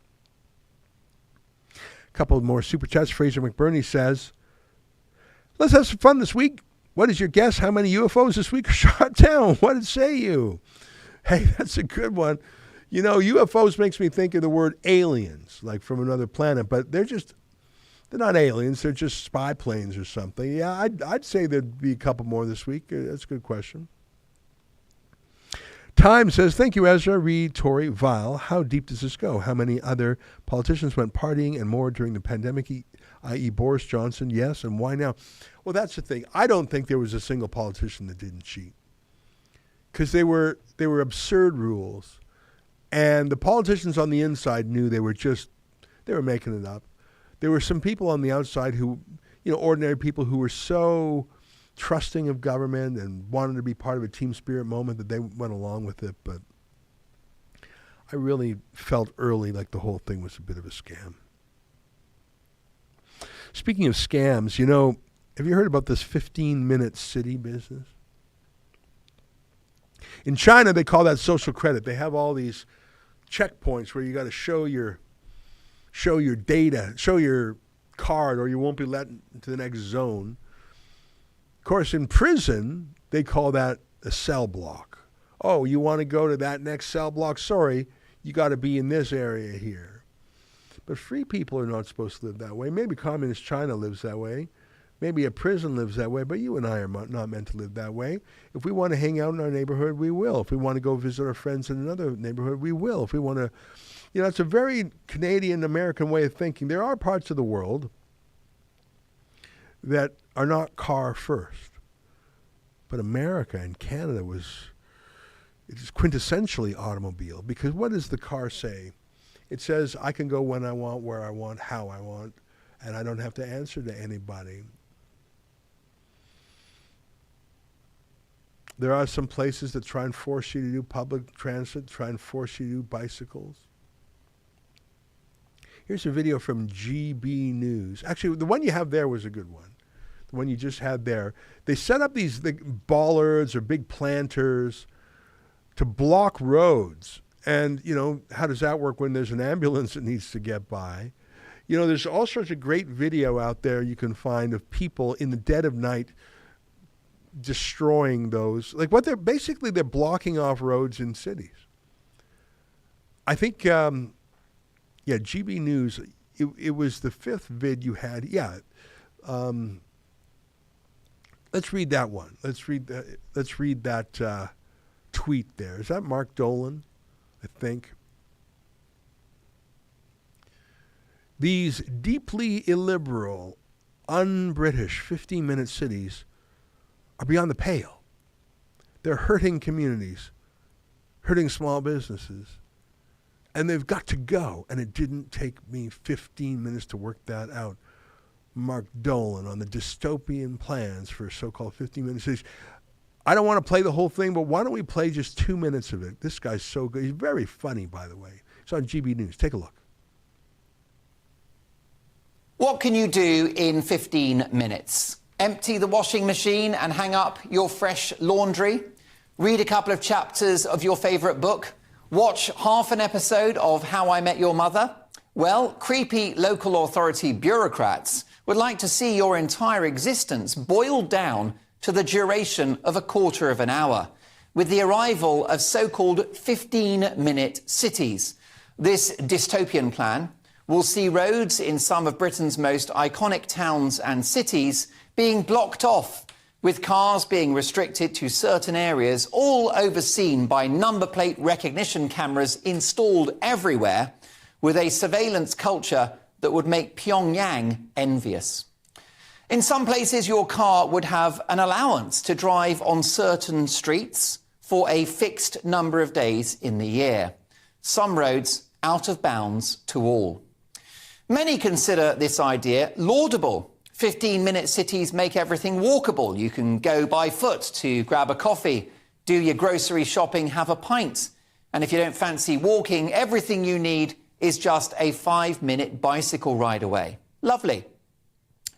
A couple more super chats. Fraser McBurney says, let's have some fun this week. What is your guess? How many UFOs this week are shot down? What did say you? Hey, that's a good one. You know, UFOs makes me think of the word aliens, like from another planet, but they're not aliens. They're just spy planes or something. Yeah, I'd say there'd be a couple more this week. That's a good question. Time says, thank you, Ezra, Reed, Tory, Vile. How deep does this go? How many other politicians went partying and more during the pandemic, i.e. Boris Johnson? Yes, and why now? Well, that's the thing. I don't think there was a single politician that didn't cheat, because they were absurd rules. And the politicians on the inside knew they were making it up. There were some people on the outside who, ordinary people who were so trusting of government and wanted to be part of a team spirit moment that they went along with it. But I really felt early like the whole thing was a bit of a scam. Speaking of scams, have you heard about this 15-minute city business? In China, they call that social credit. They have all these checkpoints where you got to show your data, show your card, or you won't be let into the next zone. Of course, in prison, they call that a cell block. Oh, you want to go to that next cell block? Sorry, you got to be in this area here. But free people are not supposed to live that way. Maybe communist China lives that way. Maybe a prison lives that way, but you and I are not meant to live that way. If we want to hang out in our neighborhood, we will. If we want to go visit our friends in another neighborhood, we will. If we want to, it's a very Canadian-American way of thinking. There are parts of the world that are not car first. But America and Canada it's quintessentially automobile, because what does the car say? It says, I can go when I want, where I want, how I want, and I don't have to answer to anybody. There are some places that try and force you to do public transit, try and force you to do bicycles. Here's a video from GB News. Actually, the one you have there was a good one. The one you just had there. They set up these bollards or big planters to block roads. And, how does that work when there's an ambulance that needs to get by? There's all sorts of great video out there you can find of people in the dead of night destroying those. They're blocking off roads in cities. I think, GB News, it was the fifth vid you had. Yeah. Let's read that one. Let's read that tweet there. Is that Mark Dolan? I think. These deeply illiberal, un-British 15-minute cities are beyond the pale. They're hurting communities, hurting small businesses, and they've got to go. And it didn't take me 15 minutes to work that out. Mark Dolan on the dystopian plans for so-called 15-minute cities. I don't want to play the whole thing, but why don't we play just 2 minutes of it? This guy's so good. He's very funny, by the way. It's on GB News. Take a look. What can you do in 15 minutes? Empty the washing machine and hang up your fresh laundry? Read a couple of chapters of your favourite book? Watch half an episode of How I Met Your Mother? Well, creepy local authority bureaucrats would like to see your entire existence boiled down to the duration of a quarter of an hour, with the arrival of so-called 15-minute cities. This dystopian plan will see roads in some of Britain's most iconic towns and cities being blocked off, with cars being restricted to certain areas, all overseen by number plate recognition cameras installed everywhere, with a surveillance culture that would make Pyongyang envious. In some places, your car would have an allowance to drive on certain streets for a fixed number of days in the year. Some roads out of bounds to all. Many consider this idea laudable. 15-minute cities make everything walkable. You can go by foot to grab a coffee, do your grocery shopping, have a pint. And if you don't fancy walking, everything you need is just a 5-minute bicycle ride away. Lovely.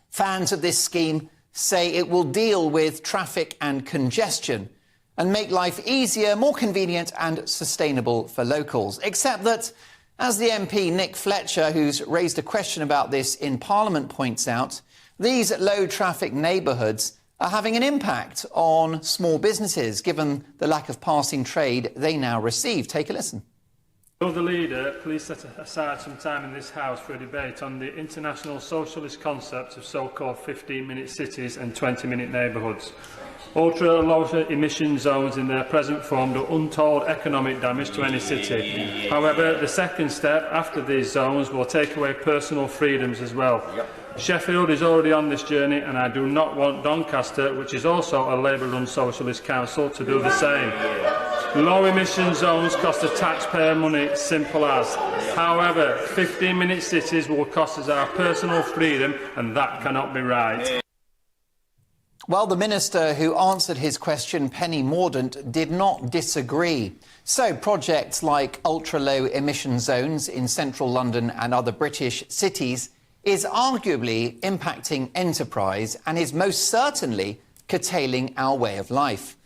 Fans of this scheme say it will deal with traffic and congestion and make life easier, more convenient and sustainable for locals. Except that, as the MP Nick Fletcher, who's raised a question about this in Parliament, points out, these low-traffic neighbourhoods are having an impact on small businesses, given the lack of passing trade they now receive. Take a listen. Will the leader please set aside some time in this House for a debate on the international socialist concept of so-called 15-minute cities and 20-minute neighbourhoods? Ultra-low emission zones in their present form do untold economic damage to any city. However, the second step after these zones will take away personal freedoms as well. Sheffield is already on this journey, and I do not want Doncaster, which is also a Labour-run socialist council, to do the same. Low emission zones cost the taxpayer money, simple as. However, 15-minute cities will cost us our personal freedom, and that cannot be right. Well, the minister who answered his question, Penny Mordaunt, did not disagree. So projects like ultra-low emission zones in central London and other British cities is arguably impacting enterprise and is most certainly curtailing our way of life.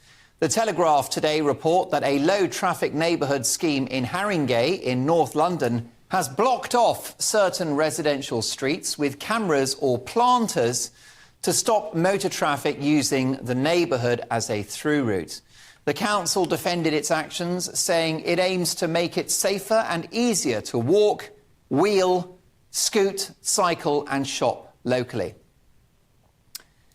The Telegraph today report that a low-traffic neighbourhood scheme in Haringey in North London has blocked off certain residential streets with cameras or planters to stop motor traffic using the neighbourhood as a through route. The council defended its actions, saying it aims to make it safer and easier to walk, wheel, scoot, cycle and shop locally.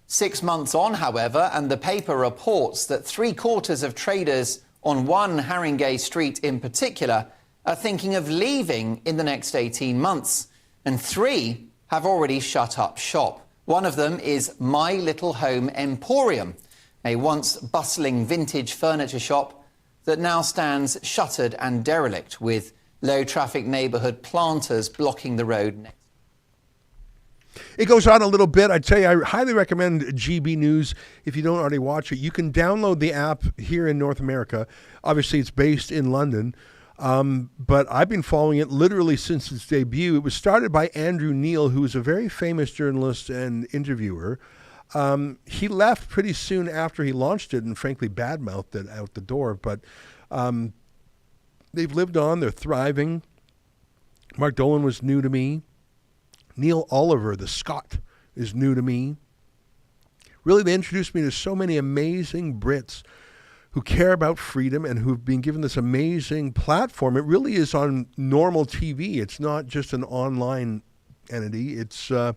6 months on, however, and the paper reports that 3/4 of traders on one Haringey street in particular are thinking of leaving in the next 18 months. And 3 have already shut up shop. One of them is My Little Home Emporium, a once bustling vintage furniture shop that now stands shuttered and derelict, with low-traffic neighbourhood planters blocking the road next. It goes on a little bit. I tell you, I highly recommend GB News if you don't already watch it. You can download the app here in North America. Obviously, it's based in London, but I've been following it literally since its debut. It was started by Andrew Neil, who is a very famous journalist and interviewer. He left pretty soon after he launched it and frankly badmouthed it out the door, but they've lived on. They're thriving. Mark Dolan was new to me. Neil Oliver, the Scot, is new to me. Really, they introduced me to so many amazing Brits who care about freedom and who've been given this amazing platform. It really is on normal TV. It's not just an online entity. It's and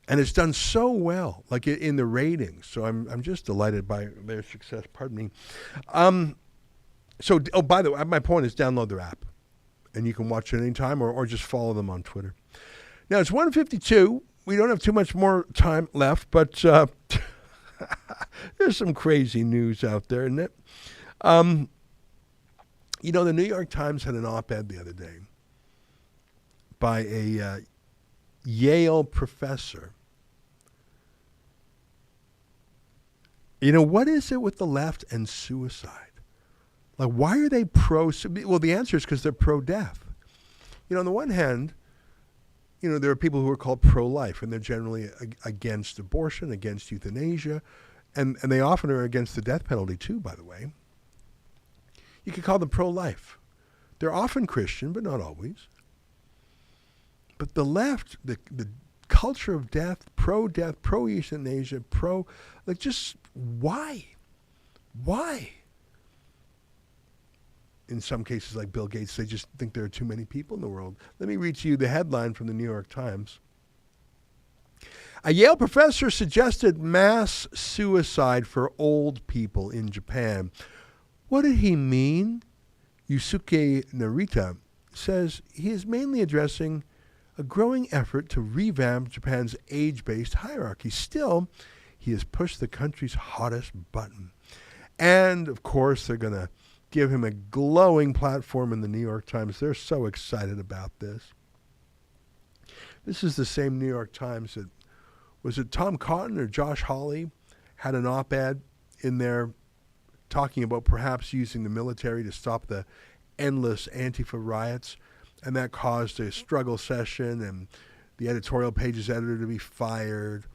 it's done so well, like in the ratings. So I'm just delighted by their success. Pardon me. By the way, my point is download their app, and you can watch it anytime, or just follow them on Twitter. Now, it's 1:52. We don't have too much more time left, but there's some crazy news out there, isn't it? The New York Times had an op-ed the other day by a Yale professor. What is it with the left and suicide? Like, why are they pro? Well, the answer is because they're pro-death. On the one hand, there are people who are called pro-life, and they're generally against abortion, against euthanasia, and they often are against the death penalty too, by the way. You could call them pro-life. They're often Christian, but not always. But the left, the culture of death, pro-death, pro-euthanasia, just why? Why? In some cases, like Bill Gates, they just think there are too many people in the world. Let me read to you the headline from the New York Times. A Yale professor suggested mass suicide for old people in Japan. What did he mean? Yusuke Narita says he is mainly addressing a growing effort to revamp Japan's age-based hierarchy. Still, he has pushed the country's hottest button. And, of course, they're going to give him a glowing platform in the New York Times. They're so excited about this. This is the same New York Times that, was it Tom Cotton or Josh Hawley, had an op-ed in there talking about perhaps using the military to stop the endless Antifa riots, and that caused a struggle session and the editorial page's editor to be fired.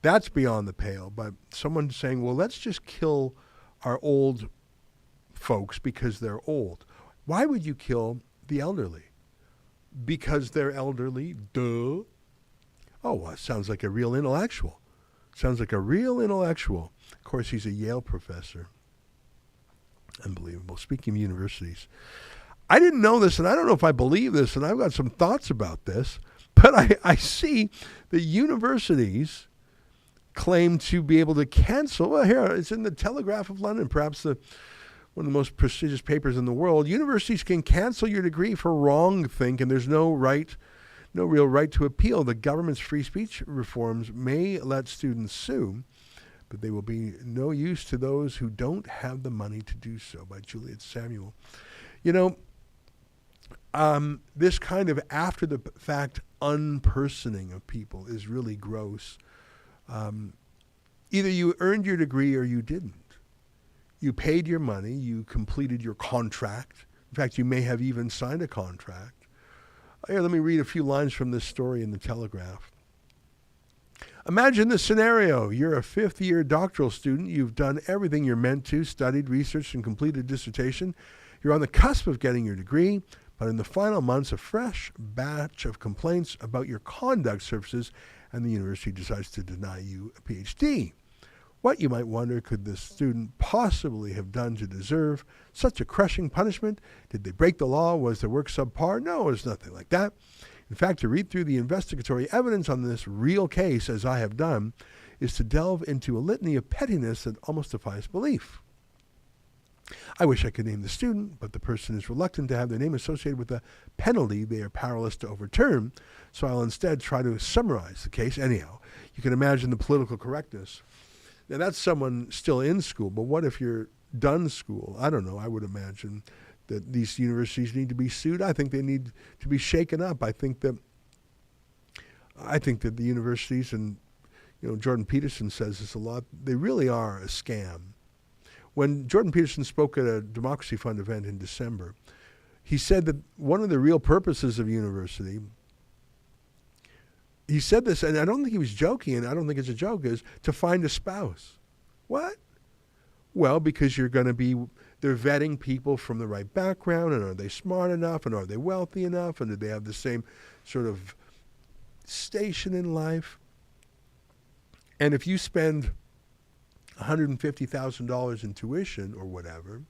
That's beyond the pale, but someone saying, well, let's just kill our old folks because they're old. Why would you kill the elderly? Because they're elderly, duh. Oh, well, it sounds like a real intellectual. Sounds like a real intellectual. Of course, he's a Yale professor. Unbelievable. Speaking of universities, I didn't know this, and I don't know if I believe this, and I've got some thoughts about this, but I see that universities claim to be able to cancel. Well, here, it's in the Telegraph of London, perhaps one of the most prestigious papers in the world. Universities can cancel your degree for wrongthink, and there's no real right to appeal. The government's free speech reforms may let students sue, but they will be no use to those who don't have the money to do so, by Juliet Samuel. This kind of after-the-fact unpersoning of people is really gross. Either you earned your degree or you didn't. You paid your money, you completed your contract. In fact, you may have even signed a contract. Here, let me read a few lines from this story in the Telegraph. Imagine this scenario. You're a fifth-year doctoral student. You've done everything you're meant to, studied, researched, and completed a dissertation. You're on the cusp of getting your degree, but in the final months, a fresh batch of complaints about your conduct surfaces, and the university decides to deny you a PhD. What, you might wonder, could this student possibly have done to deserve such a crushing punishment? Did they break the law? Was their work subpar? No, it was nothing like that. In fact, to read through the investigatory evidence on this real case, as I have done, is to delve into a litany of pettiness that almost defies belief. I wish I could name the student, but the person is reluctant to have their name associated with a penalty they are powerless to overturn, so I'll instead try to summarize the case. Anyhow, you can imagine the political correctness. Now, that's someone still in school, but what if you're done school? I don't know. I would imagine that these universities need to be sued. I think they need to be shaken up. I think that the universities, and Jordan Peterson says this a lot, they really are a scam. When Jordan Peterson spoke at a Democracy Fund event in December, he said that one of the real purposes of university, he said this, and I don't think he was joking, and I don't think it's a joke, is to find a spouse. What? Well, because they're vetting people from the right background, and are they smart enough, and are they wealthy enough, and do they have the same sort of station in life? And if you spend $150,000 in tuition or whatever,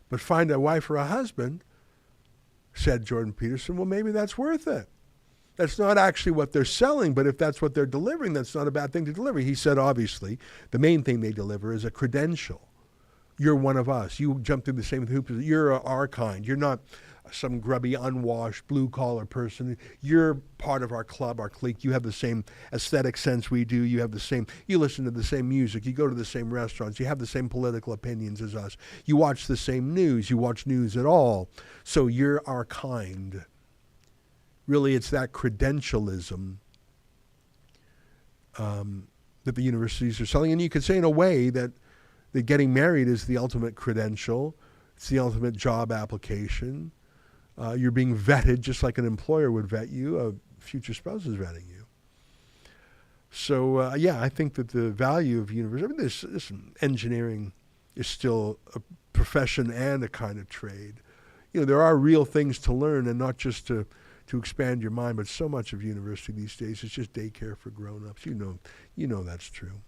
but find a wife or a husband, said Jordan Peterson, well, maybe that's worth it. That's not actually what they're selling, but if that's what they're delivering, that's not a bad thing to deliver. He said, obviously, the main thing they deliver is a credential. You're one of us. You jump through the same hoops. You're our kind. You're not some grubby, unwashed, blue-collar person. You're part of our club, our clique. You have the same aesthetic sense we do. You listen to the same music. You go to the same restaurants. You have the same political opinions as us. You watch the same news. You watch news at all. So you're our kind. Really, it's that credentialism that the universities are selling. And you could say in a way that getting married is the ultimate credential. It's the ultimate job application. You're being vetted just like an employer would vet you. A future spouse is vetting you. So, I think that the value of university, this engineering is still a profession and a kind of trade. There are real things to learn, and not just to expand your mind, but so much of university these days is just daycare for grown-ups. You know that's true.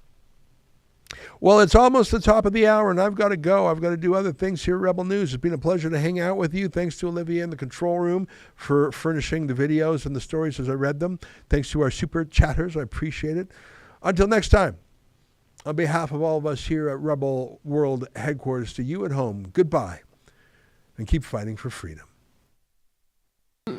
Well, it's almost the top of the hour, and I've got to go. I've got to do other things here at Rebel News. It's been a pleasure to hang out with you. Thanks to Olivia in the control room for furnishing the videos and the stories as I read them. Thanks to our super chatters. I appreciate it. Until next time, on behalf of all of us here at Rebel World Headquarters, to you at home, goodbye, and keep fighting for freedom.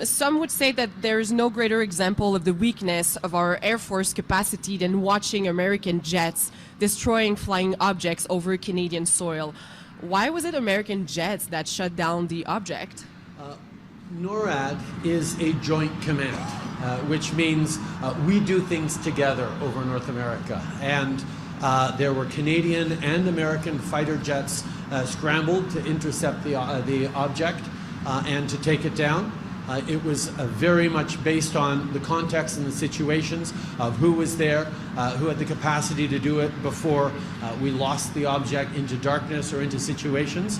Some would say that there is no greater example of the weakness of our Air Force capacity than watching American jets destroying flying objects over Canadian soil. Why was it American jets that shut down the object? NORAD is a joint command, which means we do things together over North America. And there were Canadian and American fighter jets scrambled to intercept the object and to take it down. It was very much based on the context and the situations of who was there, who had the capacity to do it before we lost the object into darkness or into situations.